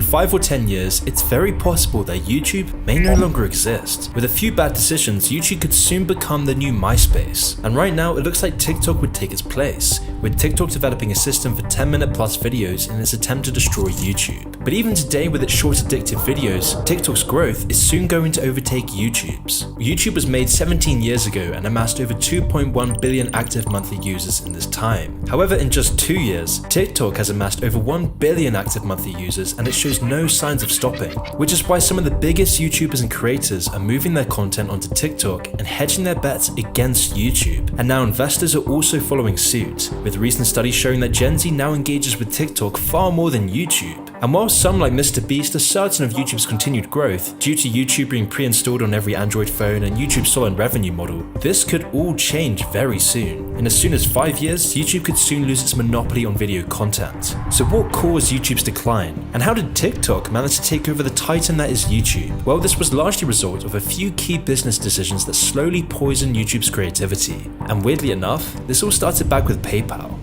5 or 10 years, it's very possible that YouTube may no longer exist. With a few bad decisions, YouTube could soon become the new MySpace. And right now, it looks like TikTok would take its place, with TikTok developing a system for 10-minute plus videos in its attempt to destroy YouTube. But even today, with its short addictive videos, TikTok's growth is soon going to overtake YouTube's. YouTube was made 17 years ago and amassed over 2.1 billion active monthly users in this time. However, in just 2 years, TikTok has amassed over 1 billion active monthly users and it shows no signs of stopping, which is why some of the biggest YouTubers and creators are moving their content onto TikTok and hedging their bets against YouTube. And now investors are also following suit, with recent studies showing that Gen Z now engages with TikTok far more than YouTube. And while some like Mr. Beast are certain of YouTube's continued growth due to YouTube being pre-installed on every Android phone and YouTube's solid revenue model, this could all change very soon. In as soon as 5 years, YouTube could soon lose its monopoly on video content. So what caused YouTube's decline? And how did TikTok manage to take over the titan that is YouTube? Well, this was largely a result of a few key business decisions that slowly poisoned YouTube's creativity. And weirdly enough, this all started back with PayPal.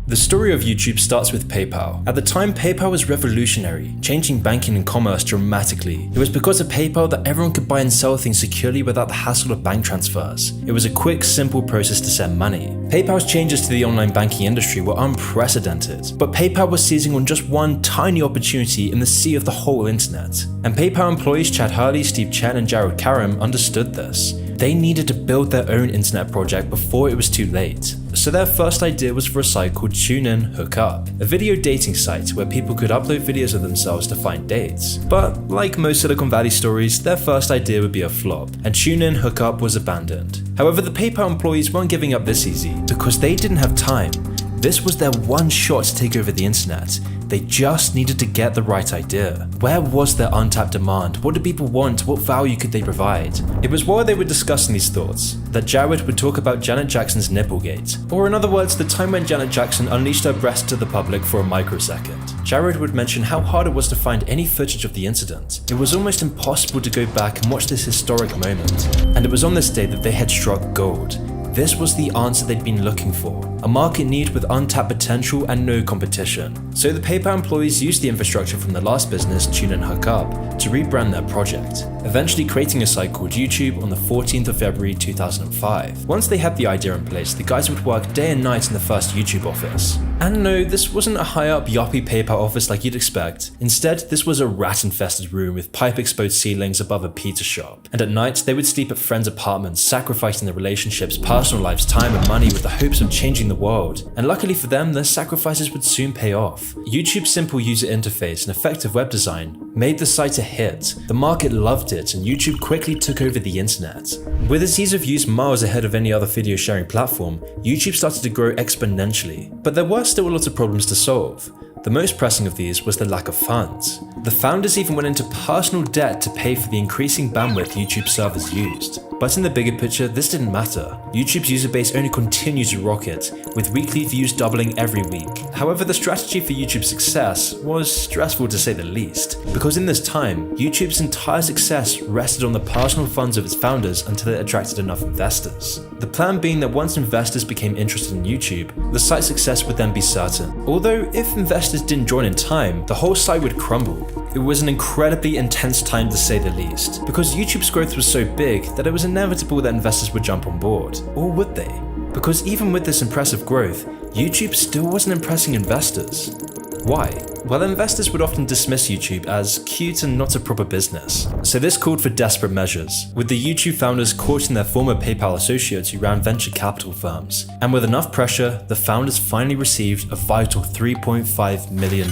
The story of YouTube starts with PayPal. At the time, PayPal was revolutionary, changing banking and commerce dramatically. It was because of PayPal that everyone could buy and sell things securely without the hassle of bank transfers. It was a quick, simple process to send money. PayPal's changes to the online banking industry were unprecedented, but PayPal was seizing on just one tiny opportunity in the sea of the whole internet. And PayPal employees Chad Hurley, Steve Chen, and Jared Karam understood this. They needed to build their own internet project before it was too late. So their first idea was for a site called TuneIn Hookup, a video dating site where people could upload videos of themselves to find dates. But like most Silicon Valley stories, their first idea would be a flop, and TuneIn Hookup was abandoned. However, the PayPal employees weren't giving up this easy, because they didn't have time. This was their one shot to take over the internet. They just needed to get the right idea. Where was their untapped demand? What did people want? What value could they provide? It was while they were discussing these thoughts that Jared would talk about Janet Jackson's Nipplegate, or in other words, the time when Janet Jackson unleashed her breast to the public for a microsecond. Jared would mention how hard it was to find any footage of the incident. It was almost impossible to go back and watch this historic moment. And it was on this day that they had struck gold. This was the answer they'd been looking for, a market need with untapped potential and no competition. So the PayPal employees used the infrastructure from the last business, TuneIn Hookup, to rebrand their project, eventually creating a site called YouTube on the 14th of February 2005. Once they had the idea in place, the guys would work day and night in the first YouTube office. And no, this wasn't a high-up yuppie PayPal office like you'd expect. Instead, this was a rat-infested room with pipe-exposed ceilings above a pizza shop. And at night, they would sleep at friends' apartments, sacrificing their relationships, personal lives, time and money with the hopes of changing the world. And luckily for them, their sacrifices would soon pay off. YouTube's simple user interface and effective web design made the site a hit. The market loved it, and YouTube quickly took over the internet. With its ease of use miles ahead of any other video sharing platform, YouTube started to grow exponentially. But there were still a lot of problems to solve. The most pressing of these was the lack of funds. The founders even went into personal debt to pay for the increasing bandwidth YouTube servers used. But in the bigger picture, this didn't matter. YouTube's user base only continued to rocket, with weekly views doubling every week. However, the strategy for YouTube's success was stressful to say the least, because in this time, YouTube's entire success rested on the personal funds of its founders until it attracted enough investors. The plan being that once investors became interested in YouTube, the site's success would then be certain. Although if investors didn't join in time, the whole site would crumble. It was an incredibly intense time to say the least, because YouTube's growth was so big that it was inevitable that investors would jump on board. Or would they? Because even with this impressive growth, YouTube still wasn't impressing investors. Why? Well, investors would often dismiss YouTube as cute and not a proper business. So this called for desperate measures, with the YouTube founders courting their former PayPal associates who ran venture capital firms. And with enough pressure, the founders finally received a vital $3.5 million.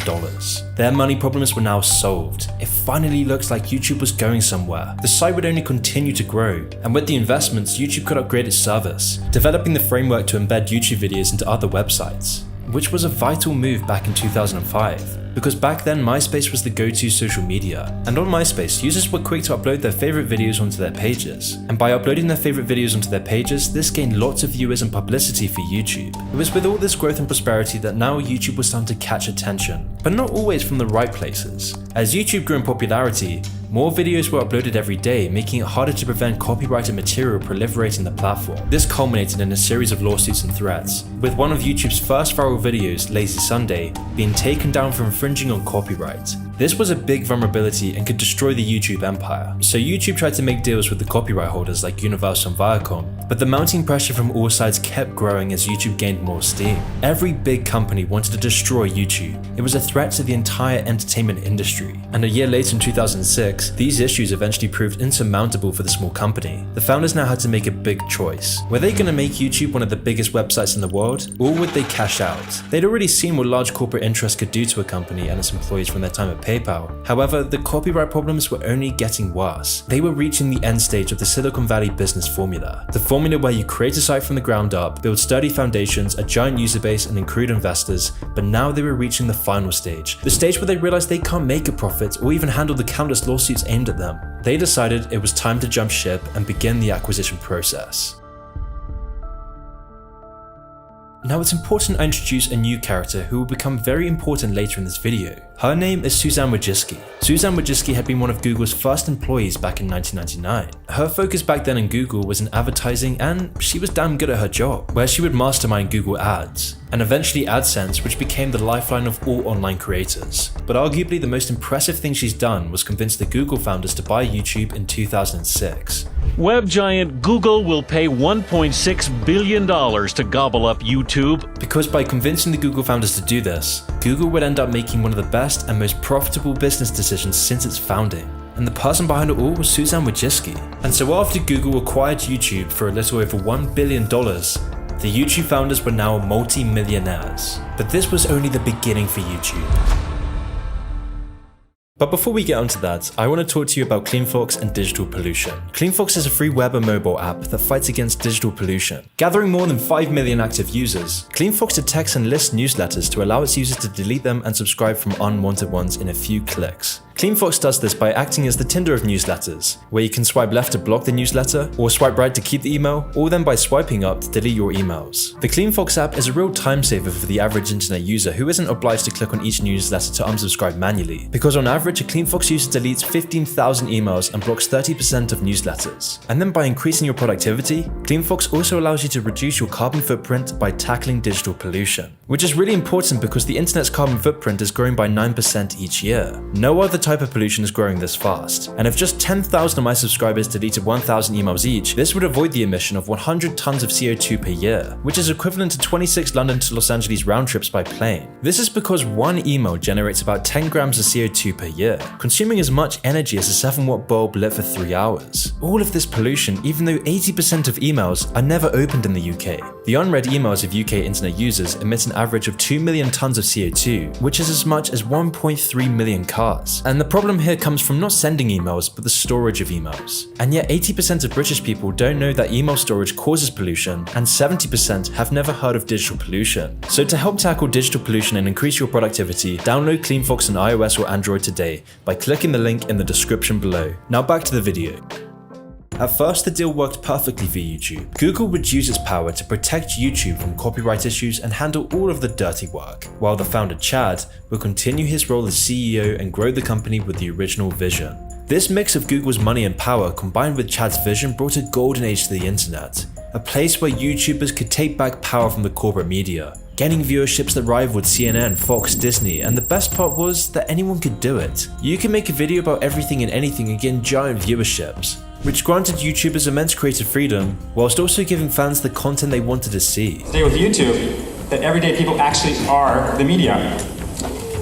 Their money problems were now solved. It finally looked like YouTube was going somewhere. The site would only continue to grow. And with the investments, YouTube could upgrade its service, developing the framework to embed YouTube videos into other websites, which was a vital move back in 2005. Because back then MySpace was the go-to social media, and on MySpace users were quick to upload their favorite videos onto their pages, and by uploading their favorite videos onto their pages, this gained lots of viewers and publicity for YouTube. It was with all this growth and prosperity that now YouTube was starting to catch attention, but not always from the right places. As YouTube grew in popularity, more videos were uploaded every day, making it harder to prevent copyrighted material proliferating the platform. This culminated in a series of lawsuits and threats, with one of YouTube's first viral videos, Lazy Sunday, being taken down for infringement infringing on copyright. This was a big vulnerability and could destroy the YouTube empire. So YouTube tried to make deals with the copyright holders like Universal and Viacom, but the mounting pressure from all sides kept growing as YouTube gained more steam. Every big company wanted to destroy YouTube. It was a threat to the entire entertainment industry. And a year later in 2006, these issues eventually proved insurmountable for the small company. The founders now had to make a big choice. Were they going to make YouTube one of the biggest websites in the world, or would they cash out? They'd already seen what large corporate interests could do to a company and its employees from their time at PayPal. However, the copyright problems were only getting worse. They were reaching the end stage of the Silicon Valley business formula. The formula where you create a site from the ground up, build sturdy foundations, a giant user base, and accrued investors, but now they were reaching the final stage. The stage where they realized they can't make a profit or even handle the countless lawsuits aimed at them. They decided it was time to jump ship and begin the acquisition process. Now it's important I introduce a new character who will become very important later in this video. Her name is Suzanne Wojcicki. Suzanne Wojcicki had been one of Google's first employees back in 1999. Her focus back then in Google was in advertising, and she was damn good at her job, where she would mastermind Google Ads, and eventually AdSense, which became the lifeline of all online creators. But arguably the most impressive thing she's done was convince the Google founders to buy YouTube in 2006. Web giant Google will pay $1.6 billion to gobble up YouTube. Because by convincing the Google founders to do this, Google would end up making one of the best and most profitable business decisions since its founding. And the person behind it all was Suzanne Wojcicki. And so after Google acquired YouTube for a little over $1 billion, the YouTube founders were now multi-millionaires. But this was only the beginning for YouTube. But before we get onto that, I want to talk to you about CleanFox and digital pollution. CleanFox is a free web and mobile app that fights against digital pollution. Gathering more than 5 million active users, CleanFox detects and lists newsletters to allow its users to delete them and subscribe from unwanted ones in a few clicks. CleanFox does this by acting as the Tinder of newsletters, where you can swipe left to block the newsletter, or swipe right to keep the email, or then by swiping up to delete your emails. The CleanFox app is a real time saver for the average internet user who isn't obliged to click on each newsletter to unsubscribe manually, because on average a CleanFox user deletes 15,000 emails and blocks 30% of newsletters. And then by increasing your productivity, CleanFox also allows you to reduce your carbon footprint by tackling digital pollution, which is really important because the internet's carbon footprint is growing by 9% each year. No other type of pollution is growing this fast, and if just 10,000 of my subscribers deleted 1,000 emails each, this would avoid the emission of 100 tons of CO2 per year, which is equivalent to 26 London to Los Angeles round trips by plane. This is because one email generates about 10 grams of CO2 per year, consuming as much energy as a 7-watt bulb lit for 3 hours. All of this pollution, even though 80% of emails are never opened in the UK. The unread emails of UK internet users emit an average of 2 million tons of CO2, which is as much as 1.3 million cars. And the problem here comes from not sending emails, but the storage of emails. And yet 80% of British people don't know that email storage causes pollution, and 70% have never heard of digital pollution. So to help tackle digital pollution and increase your productivity, download CleanFox on iOS or Android today by clicking the link in the description below. Now back to the video. At first, the deal worked perfectly for YouTube. Google would use its power to protect YouTube from copyright issues and handle all of the dirty work, while the founder Chad would continue his role as CEO and grow the company with the original vision. This mix of Google's money and power combined with Chad's vision brought a golden age to the internet, a place where YouTubers could take back power from the corporate media, gaining viewerships that rivaled CNN, Fox, Disney, and the best part was that anyone could do it. You can make a video about everything and anything and gain giant viewerships, which granted YouTubers immense creative freedom, whilst also giving fans the content they wanted to see. Today with YouTube, that everyday people actually are the media.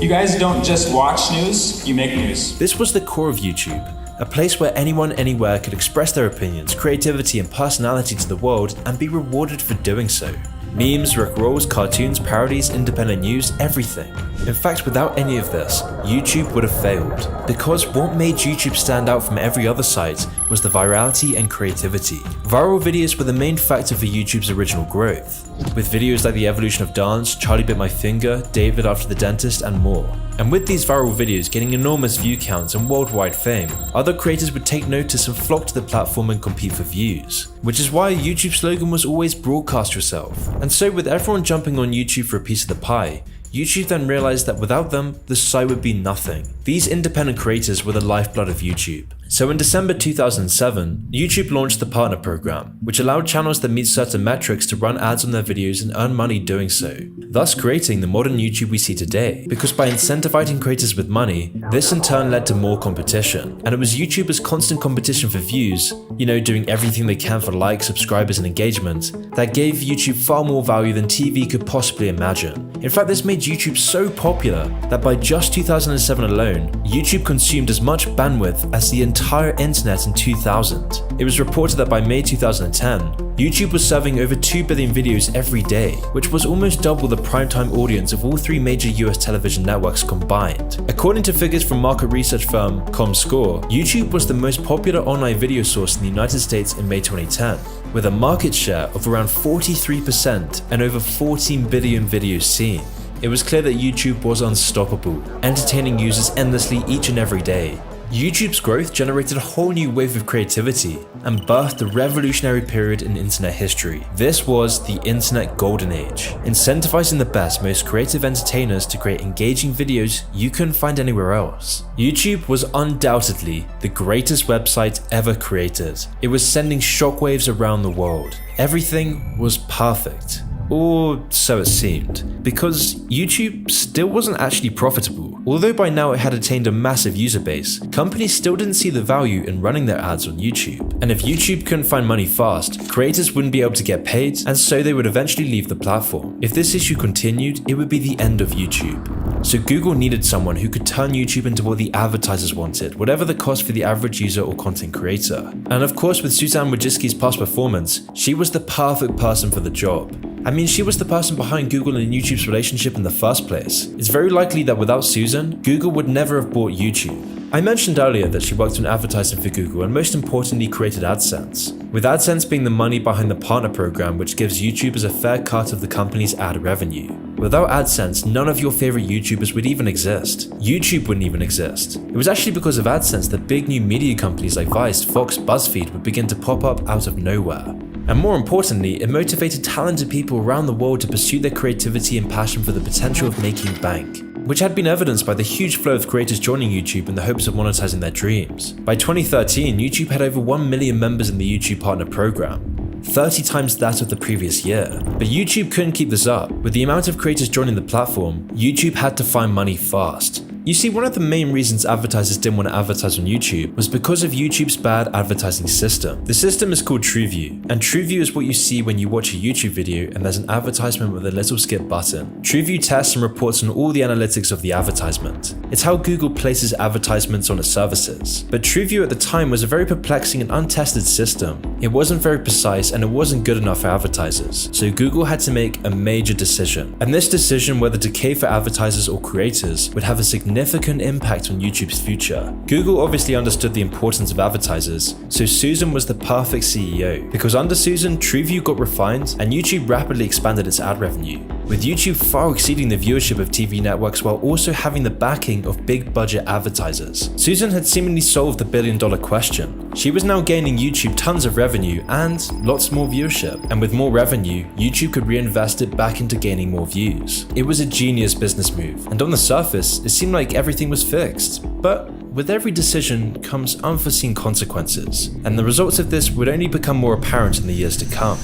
You guys don't just watch news, you make news. This was the core of YouTube, a place where anyone anywhere could express their opinions, creativity, and personality to the world and be rewarded for doing so. Memes, rickrolls, cartoons, parodies, independent news, everything. In fact, without any of this, YouTube would have failed. Because what made YouTube stand out from every other site was the virality and creativity. Viral videos were the main factor for YouTube's original growth, with videos like The Evolution of Dance, Charlie Bit My Finger, David After the Dentist, and more. And with these viral videos getting enormous view counts and worldwide fame, other creators would take notice and flock to the platform and compete for views. Which is why YouTube's slogan was always broadcast yourself. And so with everyone jumping on YouTube for a piece of the pie, YouTube then realized that without them, the site would be nothing. These independent creators were the lifeblood of YouTube. So in December 2007, YouTube launched the Partner Program, which allowed channels that meet certain metrics to run ads on their videos and earn money doing so, thus creating the modern YouTube we see today. Because by incentivizing creators with money, this in turn led to more competition. And it was YouTubers' constant competition for views, doing everything they can for likes, subscribers, and engagement, that gave YouTube far more value than TV could possibly imagine. In fact, this made YouTube so popular that by just 2007 alone, YouTube consumed as much bandwidth as the entire internet in 2000. It was reported that by May 2010, YouTube was serving over 2 billion videos every day, which was almost double the primetime audience of all 3 major US television networks combined. According to figures from market research firm Comscore, YouTube was the most popular online video source in the United States in May 2010, with a market share of around 43% and over 14 billion videos seen. It was clear that YouTube was unstoppable, entertaining users endlessly each and every day. YouTube's growth generated a whole new wave of creativity and birthed a revolutionary period in internet history. This was the internet golden age, incentivizing the best, most creative entertainers to create engaging videos you couldn't find anywhere else. YouTube was undoubtedly the greatest website ever created. It was sending shockwaves around the world. Everything was perfect. Or so it seemed, because YouTube still wasn't actually profitable. Although by now it had attained a massive user base, companies still didn't see the value in running their ads on YouTube. And if YouTube couldn't find money fast, creators wouldn't be able to get paid, and so they would eventually leave the platform. If this issue continued, it would be the end of YouTube. So Google needed someone who could turn YouTube into what the advertisers wanted, whatever the cost for the average user or content creator. And of course, with Suzanne Wojcicki's past performance, she was the perfect person for the job. I mean, she was the person behind Google and YouTube's relationship in the first place. It's very likely that without Susan, Google would never have bought YouTube. I mentioned earlier that she worked on advertising for Google and most importantly created AdSense, with AdSense being the money behind the Partner Program, which gives YouTubers a fair cut of the company's ad revenue. Without AdSense, none of your favorite YouTubers would even exist. YouTube wouldn't even exist. It was actually because of AdSense that big new media companies like Vice, Fox, BuzzFeed would begin to pop up out of nowhere. And more importantly, it motivated talented people around the world to pursue their creativity and passion for the potential of making bank, which had been evidenced by the huge flow of creators joining YouTube in the hopes of monetizing their dreams. By 2013, YouTube had over 1 million members in the YouTube Partner Program, 30 times that of the previous year. But YouTube couldn't keep this up. With the amount of creators joining the platform, YouTube had to find money fast. You see, one of the main reasons advertisers didn't want to advertise on YouTube was because of YouTube's bad advertising system. The system is called TrueView, and TrueView is what you see when you watch a YouTube video and there's an advertisement with a little skip button. TrueView tests and reports on all the analytics of the advertisement. It's how Google places advertisements on its services. But TrueView at the time was a very perplexing and untested system. It wasn't very precise and it wasn't good enough for advertisers. So Google had to make a major decision. And this decision, whether to cave for advertisers or creators, would have a significant impact on YouTube's future. Google obviously understood the importance of advertisers, so Susan was the perfect CEO, because under Susan, TrueView got refined and YouTube rapidly expanded its ad revenue, with YouTube far exceeding the viewership of TV networks while also having the backing of big budget advertisers. Susan had seemingly solved the billion-dollar question. She was now gaining YouTube tons of revenue and lots more viewership, and with more revenue, YouTube could reinvest it back into gaining more views. It was a genius business move, and on the surface, it seemed like everything was fixed. But with every decision comes unforeseen consequences, and the results of this would only become more apparent in the years to come.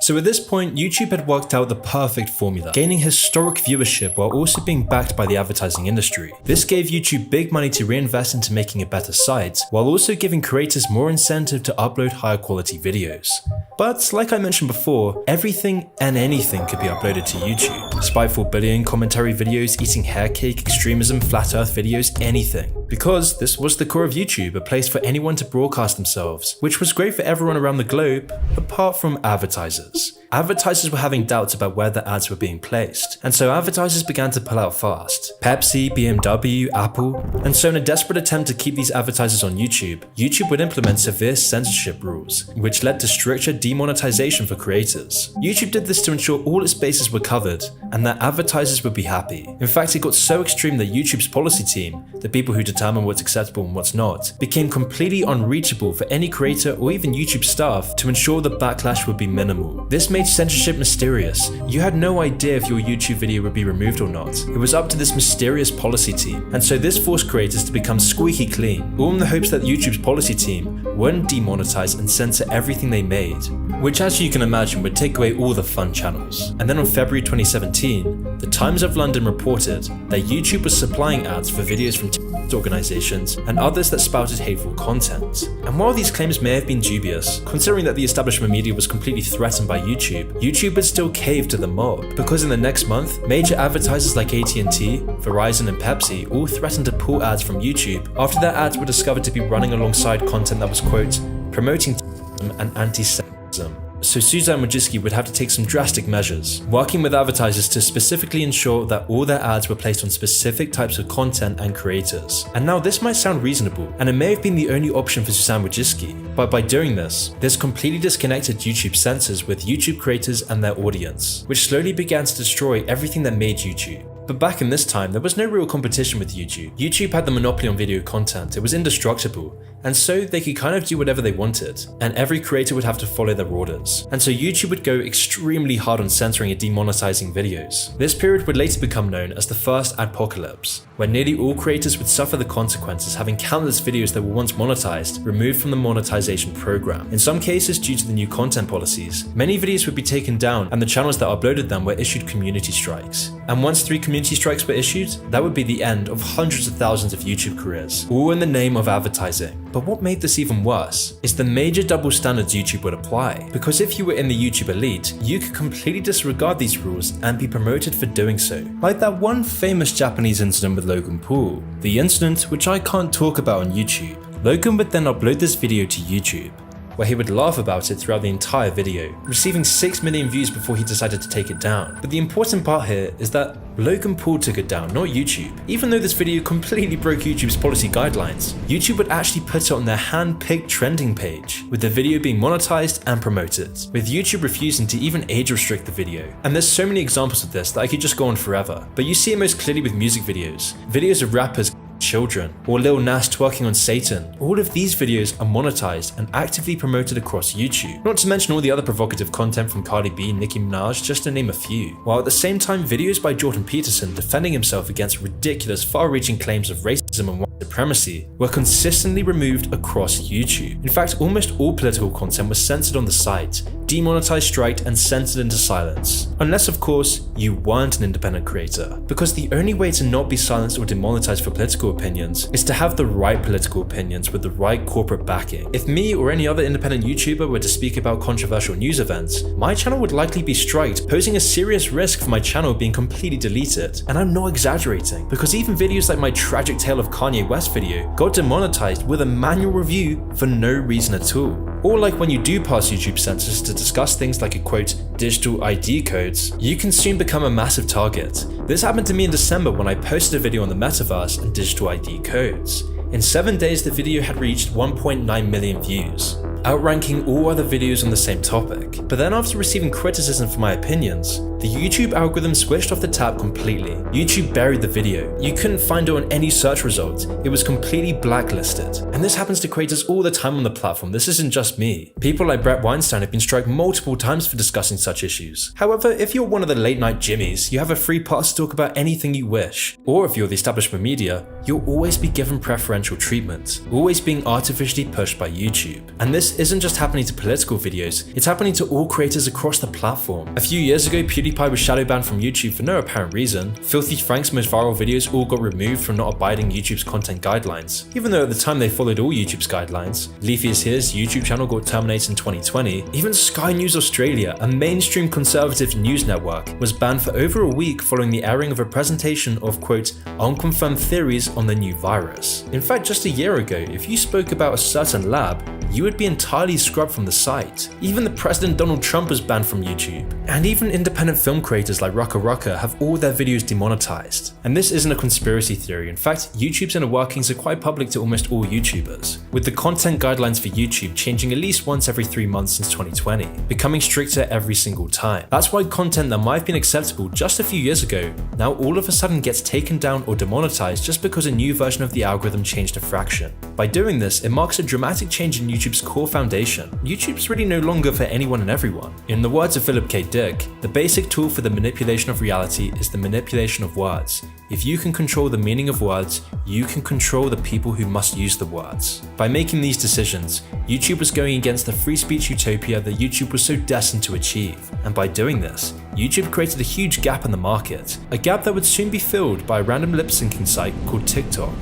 So at this point, YouTube had worked out the perfect formula, gaining historic viewership while also being backed by the advertising industry. This gave YouTube big money to reinvest into making a better site, while also giving creators more incentive to upload higher quality videos. But like I mentioned before, everything and anything could be uploaded to YouTube. Spiteful bullying, commentary videos, eating hair cake, extremism, flat earth videos, anything. Because this was the core of YouTube, a place for anyone to broadcast themselves, which was great for everyone around the globe, apart from advertisers. Advertisers were having doubts about where their ads were being placed, and so advertisers began to pull out fast. Pepsi, BMW, Apple, and so in a desperate attempt to keep these advertisers on YouTube, YouTube would implement severe censorship rules, which led to stricter demonetization for creators. YouTube did this to ensure all its bases were covered, and that advertisers would be happy. In fact, it got so extreme that YouTube's policy team, the people who determine what's acceptable and what's not, became completely unreachable for any creator or even YouTube staff to ensure the backlash would be minimal. This made made censorship mysterious. You had no idea if your YouTube video would be removed or not. It was up to this mysterious policy team, and so this forced creators to become squeaky clean, all in the hopes that YouTube's policy team wouldn't demonetize and censor everything they made, which, as you can imagine, would take away all the fun channels. And then on February 2017, the Times of London reported that YouTube was supplying ads for videos from terrorist organizations and others that spouted hateful content. And while these claims may have been dubious, considering that the establishment media was completely threatened by YouTube, YouTube would still cave to the mob, because in the next month, major advertisers like AT&T, Verizon and Pepsi all threatened to pull ads from YouTube after their ads were discovered to be running alongside content that was, quote, promoting terrorism and anti-Semitism. So Suzanne Wojcicki would have to take some drastic measures, working with advertisers to specifically ensure that all their ads were placed on specific types of content and creators. And now this might sound reasonable, and it may have been the only option for Suzanne Wojcicki, but by doing this, this completely disconnected YouTube censors with YouTube creators and their audience, which slowly began to destroy everything that made YouTube. But back in this time, there was no real competition with YouTube. YouTube had the monopoly on video content, it was indestructible, and so they could kind of do whatever they wanted, and every creator would have to follow their orders. And so YouTube would go extremely hard on censoring and demonetizing videos. This period would later become known as the first adpocalypse, where nearly all creators would suffer the consequences, having countless videos that were once monetized removed from the monetization program. In some cases, due to the new content policies, many videos would be taken down and the channels that uploaded them were issued community strikes. And once 3 community strikes were issued, that would be the end of hundreds of thousands of YouTube careers, all in the name of advertising. But what made this even worse is the major double standards YouTube would apply, because if you were in the YouTube elite, you could completely disregard these rules and be promoted for doing so. Like that one famous Japanese incident with Logan Paul, the incident which I can't talk about on YouTube. Logan would then upload this video to YouTube, where he would laugh about it throughout the entire video, receiving 6 million views before he decided to take it down. But the important part here is that Logan Paul took it down, not YouTube. Even though this video completely broke YouTube's policy guidelines, YouTube would actually put it on their hand-picked trending page, with the video being monetized and promoted, with YouTube refusing to even age restrict the video. And there's so many examples of this that I could just go on forever, but you see it most clearly with music videos. Videos of rappers children, or Lil Nas twerking on Satan. All of these videos are monetized and actively promoted across YouTube. Not to mention all the other provocative content from Cardi B and Nicki Minaj, just to name a few. While at the same time, videos by Jordan Peterson defending himself against ridiculous, far-reaching claims of racism and white supremacy were consistently removed across YouTube. In fact, almost all political content was censored on the site, demonetized, striked, and censored into silence. Unless, of course, you weren't an independent creator. Because the only way to not be silenced or demonetized for political opinions is to have the right political opinions with the right corporate backing. If me or any other independent YouTuber were to speak about controversial news events, my channel would likely be striked, posing a serious risk for my channel being completely deleted. And I'm not exaggerating, because even videos like my tragic tale of Kanye West video got demonetized with a manual review for no reason at all. Or like when you do pass YouTube censors to discuss things like a quote, digital ID codes, you can soon become a massive target. This happened to me in December when I posted a video on the metaverse and digital ID codes. In 7 days, the video had reached 1.9 million views, outranking all other videos on the same topic. But then after receiving criticism for my opinions, the YouTube algorithm switched off the tap completely. YouTube buried the video. You couldn't find it on any search result. It was completely blacklisted. And this happens to creators all the time on the platform. This isn't just me. People like Brett Weinstein have been struck multiple times for discussing such issues. However, if you're one of the late night Jimmys, you have a free pass to talk about anything you wish. Or if you're the establishment media, you'll always be given preferential treatment, always being artificially pushed by YouTube. And this isn't just happening to political videos, it's happening to all creators across the platform. A few years ago, PewDiePie was shadow banned from YouTube for no apparent reason. Filthy Frank's most viral videos all got removed from not abiding YouTube's content guidelines, even though at the time they followed all YouTube's guidelines. Leafy is Here's YouTube channel got terminated in 2020. Even Sky News Australia, a mainstream conservative news network, was banned for over a week following the airing of a presentation of, quote, unconfirmed theories on the new virus. In fact, just a year ago, if you spoke about a certain lab, you would be entirely scrubbed from the site. Even the President Donald Trump was banned from YouTube. And even independent film creators like Rucka Rucka have all their videos demonetized. And this isn't a conspiracy theory. In fact, YouTube's inner workings are quite public to almost all YouTubers, with the content guidelines for YouTube changing at least once every 3 months since 2020, becoming stricter every single time. That's why content that might have been acceptable just a few years ago now all of a sudden gets taken down or demonetized just because a new version of the algorithm changed a fraction. By doing this, it marks a dramatic change in YouTube YouTube's core foundation. YouTube's really no longer for anyone and everyone. In the words of Philip K. Dick, the basic tool for the manipulation of reality is the manipulation of words. If you can control the meaning of words, you can control the people who must use the words. By making these decisions, YouTube was going against the free speech utopia that YouTube was so destined to achieve. And by doing this, YouTube created a huge gap in the market, a gap that would soon be filled by a random lip-syncing site called TikTok.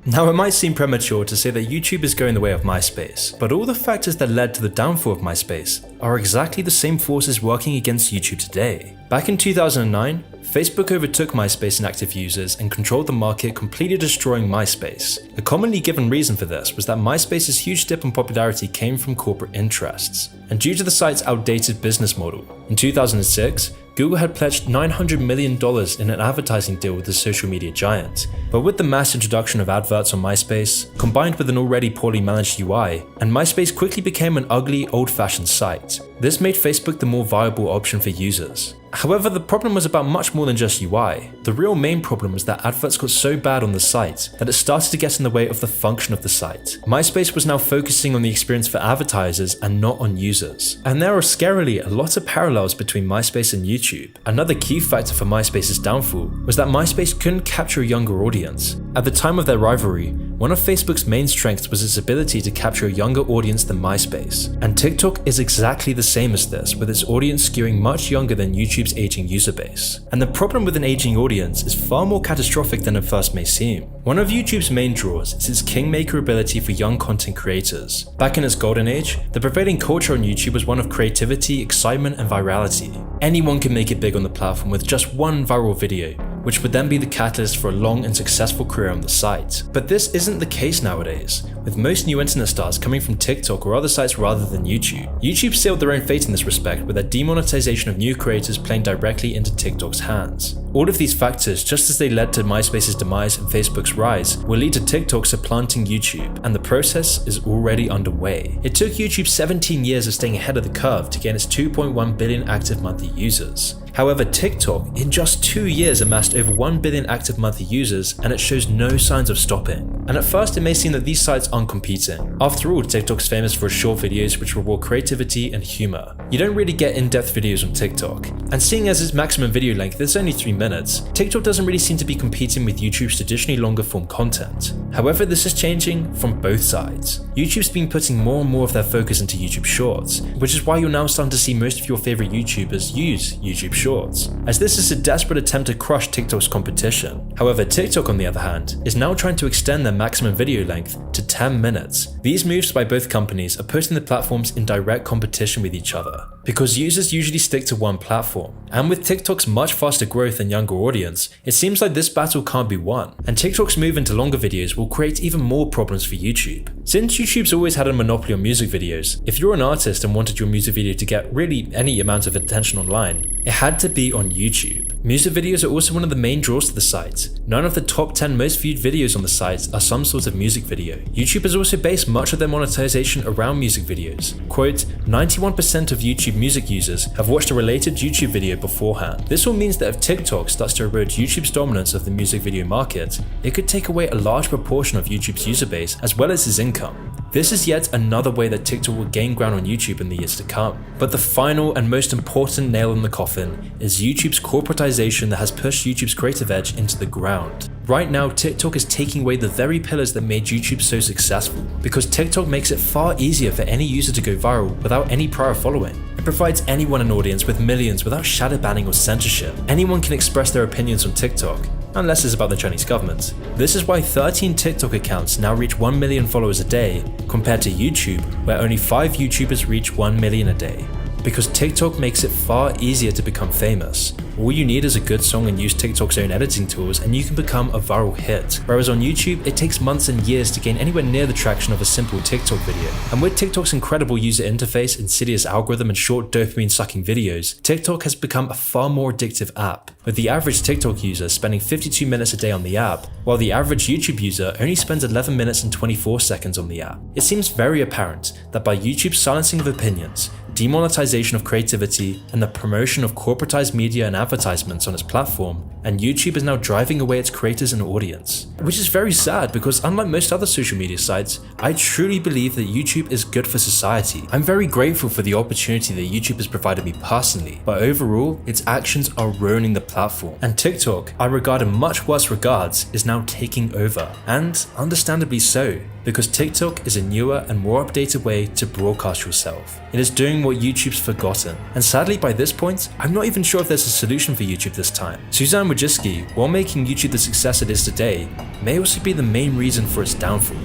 Now, it might seem premature to say that YouTube is going the way of MySpace, but all the factors that led to the downfall of MySpace are exactly the same forces working against YouTube today. Back in 2009, Facebook overtook MySpace in active users and controlled the market, completely destroying MySpace. A commonly given reason for this was that MySpace's huge dip in popularity came from corporate interests, and due to the site's outdated business model. In 2006, Google had pledged $900 million in an advertising deal with the social media giant. But with the mass introduction of adverts on MySpace, combined with an already poorly managed UI, and MySpace quickly became an ugly, old-fashioned site. This made Facebook the more viable option for users. However, the problem was about much more than just UI. The real main problem was that adverts got so bad on the site that it started to get in the way of the function of the site. MySpace was now focusing on the experience for advertisers and not on users. And there are scarily a lot of parallels between MySpace and YouTube. Another key factor for MySpace's downfall was that MySpace couldn't capture a younger audience. At the time of their rivalry, one of Facebook's main strengths was its ability to capture a younger audience than MySpace. And TikTok is exactly the same as this, with its audience skewing much younger than YouTube's aging user base. And the problem with an aging audience is far more catastrophic than it first may seem. One of YouTube's main draws is its kingmaker ability for young content creators. Back in its golden age, the prevailing culture on YouTube was one of creativity, excitement, and virality. Anyone could make it big on the platform with just one viral video, which would then be the catalyst for a long and successful career on the site. But this isn't the case nowadays, with most new internet stars coming from TikTok or other sites rather than YouTube. YouTube sealed their own fate in this respect, with their demonetization of new creators playing directly into TikTok's hands. All of these factors, just as they led to MySpace's demise and Facebook's rise, will lead to TikTok supplanting YouTube, and the process is already underway. It took YouTube 17 years of staying ahead of the curve to gain its 2.1 billion active monthly users. However, TikTok, in just 2 years, amassed over 1 billion active monthly users, and it shows no signs of stopping. And at first, it may seem that these sites aren't competing. After all, TikTok's famous for its short videos which reward creativity and humor. You don't really get in-depth videos on TikTok. And seeing as its maximum video length is only 3 minutes, TikTok doesn't really seem to be competing with YouTube's traditionally longer form content. However, this is changing from both sides. YouTube's been putting more and more of their focus into YouTube Shorts, which is why you're now starting to see most of your favorite YouTubers use YouTube Shorts, as this is a desperate attempt to crush TikTok's competition. However, TikTok, on the other hand, is now trying to extend their maximum video length to 10 minutes. These moves by both companies are putting the platforms in direct competition with each other, because users usually stick to one platform. And with TikTok's much faster growth and younger audience, it seems like this battle can't be won, and TikTok's move into longer videos will create even more problems for YouTube. Since YouTube's always had a monopoly on music videos, if you're an artist and wanted your music video to get really any amount of attention online, it had to be on YouTube. Music videos are also one of the main draws to the site. 9 of the top 10 most viewed videos on the site are some sort of music video. YouTube has also based much of their monetization around music videos. Quote, 91% of YouTube music users have watched a related YouTube video beforehand. This all means that if TikTok starts to erode YouTube's dominance of the music video market, it could take away a large proportion of YouTube's user base as well as its income. This is yet another way that TikTok will gain ground on YouTube in the years to come. But the final and most important nail in the coffin is YouTube's corporatization that has pushed YouTube's creative edge into the ground. Right now, TikTok is taking away the very pillars that made YouTube so successful, because TikTok makes it far easier for any user to go viral without any prior following. It provides anyone an audience with millions without shadow banning or censorship. Anyone can express their opinions on TikTok, unless it's about the Chinese government. This is why 13 TikTok accounts now reach 1 million followers a day, compared to YouTube, where only 5 YouTubers reach 1 million a day. Because TikTok makes it far easier to become famous. All you need is a good song and use TikTok's own editing tools and you can become a viral hit. Whereas on YouTube, it takes months and years to gain anywhere near the traction of a simple TikTok video. And with TikTok's incredible user interface, insidious algorithm, and short dopamine-sucking videos, TikTok has become a far more addictive app, with the average TikTok user spending 52 minutes a day on the app, while the average YouTube user only spends 11 minutes and 24 seconds on the app. It seems very apparent that by YouTube's silencing of opinions, demonetization of creativity, and the promotion of corporatized media and advertisements on its platform, and YouTube is now driving away its creators and audience. which is very sad because unlike most other social media sites, I truly believe that YouTube is good for society. I'm very grateful for the opportunity that YouTube has provided me personally, but overall, its actions are ruining the platform. And TikTok, I regard in much worse regards, is now taking over. And understandably so, because TikTok is a newer and more updated way to broadcast yourself. It is doing what YouTube's forgotten. And sadly by this point, I'm not even sure if there's a solution for YouTube this time. Suzanne Wojcicki, while making YouTube the success it is today, may also be the main reason for its downfall.